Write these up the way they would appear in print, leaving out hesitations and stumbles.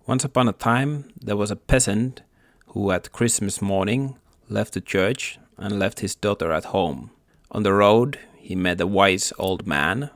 Once upon a time, there was a peasant who at Christmas morning left the church and left his daughter at home. On the road, he met a wise old man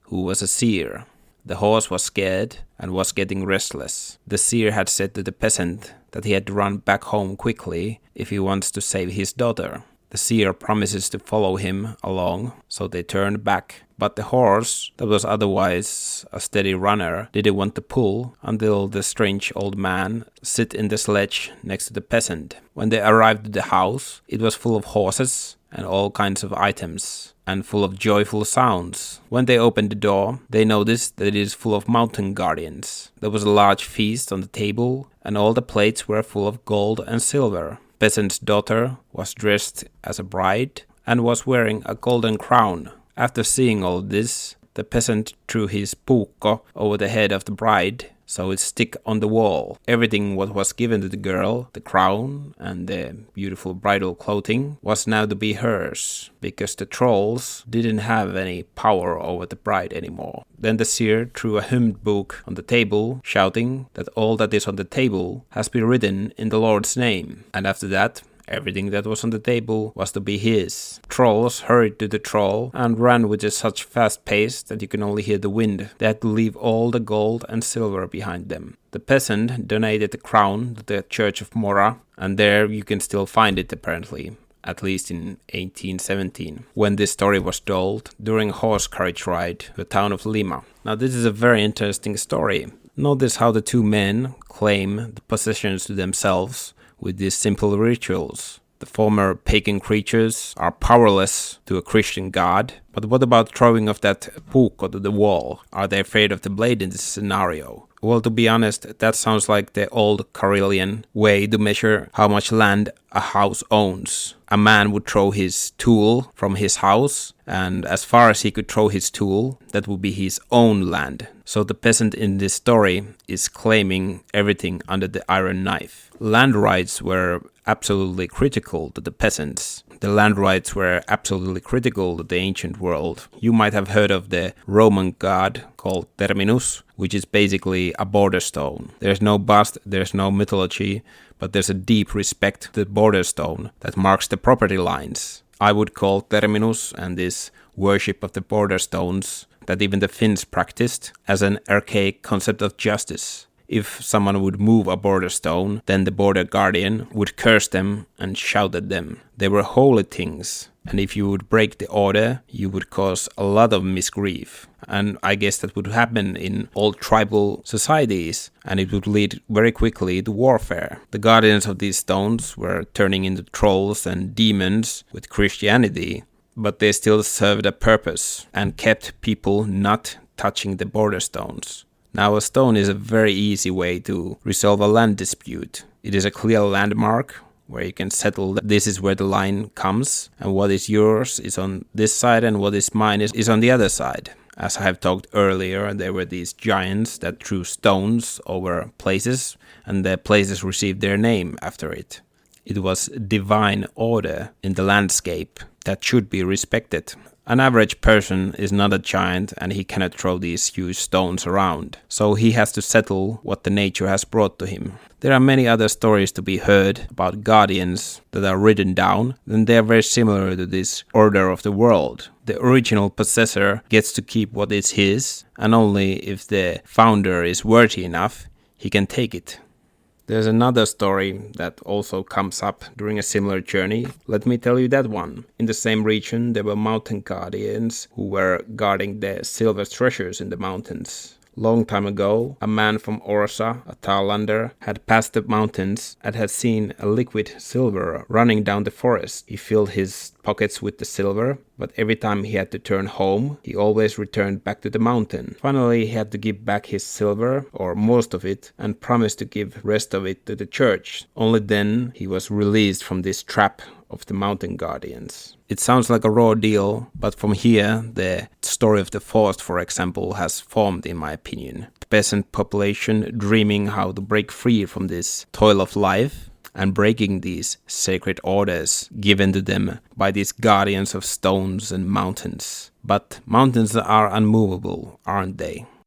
who was a seer. The horse was scared and was getting restless. The seer had said to the peasant that he had to run back home quickly if he wants to save his daughter. The seer promises to follow him along, so they turned back. But the horse, that was otherwise a steady runner, didn't want to pull until the strange old man sit in the sledge next to the peasant. When they arrived at the house, it was full of horses and all kinds of items, and full of joyful sounds. When they opened the door, they noticed that it is full of mountain guardians. There was a large feast on the table, and all the plates were full of gold and silver. Peasant's daughter was dressed as a bride and was wearing a golden crown. After seeing all this, the peasant threw his puukko over the head of the bride, so it stick on the wall. Everything what was given to the girl, the crown and the beautiful bridal clothing, was now to be hers, because the trolls didn't have any power over the bride anymore. Then the seer threw a hymn book on the table, shouting that all that is on the table has been written in the Lord's name. And after that, everything that was on the table was to be his. Trolls hurried to the troll and ran with such fast pace that you can only hear the wind. They had to leave all the gold and silver behind them. The peasant donated the crown to the Church of Mora, and there you can still find it apparently, at least in 1817, when this story was told during a horse carriage ride to the town of Lima. Now this is a very interesting story. Notice how the two men claim the possessions to themselves with these simple rituals. The former pagan creatures are powerless to a Christian god, but what about throwing of that puukko to the wall? Are they afraid of the blade in this scenario? Well, to be honest, that sounds like the old Karelian way to measure how much land a house owns. A man would throw his tool from his house, and as far as he could throw his tool, that would be his own land. So the peasant in this story is claiming everything under the iron knife. Land rights were absolutely critical to the peasants. The land rights were absolutely critical to the ancient world. You might have heard of the Roman god called Terminus, which is basically a border stone. There's no bust, there's no mythology, but there's a deep respect to the border stone that marks the property lines. I would call Terminus and this worship of the border stones that even the Finns practiced as an archaic concept of justice. If someone would move a border stone, then the border guardian would curse them and shout at them. They were holy things, and if you would break the order, you would cause a lot of misgrief. And I guess that would happen in old tribal societies, and it would lead very quickly to warfare. The guardians of these stones were turning into trolls and demons with Christianity, but they still served a purpose and kept people not touching the border stones. Now a stone is a very easy way to resolve a land dispute. It is a clear landmark where you can settle that this is where the line comes, and what is yours is on this side and what is mine is on the other side. As I have talked earlier, there were these giants that threw stones over places, and the places received their name after it. It was divine order in the landscape that should be respected. An average person is not a giant, and he cannot throw these huge stones around, so he has to settle what the nature has brought to him. There are many other stories to be heard about guardians that are written down, and they are very similar to this order of the world. The original possessor gets to keep what is his, and only if the founder is worthy enough, he can take it. There's another story that also comes up during a similar journey. Let me tell you that one. In the same region, there were mountain guardians who were guarding the silver treasures in the mountains. Long time ago, a man from Orsa, a Thailander, had passed the mountains and had seen a liquid silver running down the forest. He filled his pockets with the silver, but every time he had to turn home, he always returned back to the mountain. Finally, he had to give back his silver, or most of it, and promised to give rest of it to the church. Only then he was released from this trap of the mountain guardians. It sounds like a raw deal, but from here, the story of the forest, for example, has formed, in my opinion. The peasant population dreaming how to break free from this toil of life and breaking these sacred orders given to them by these guardians of stones and mountains. But mountains are unmovable, aren't they?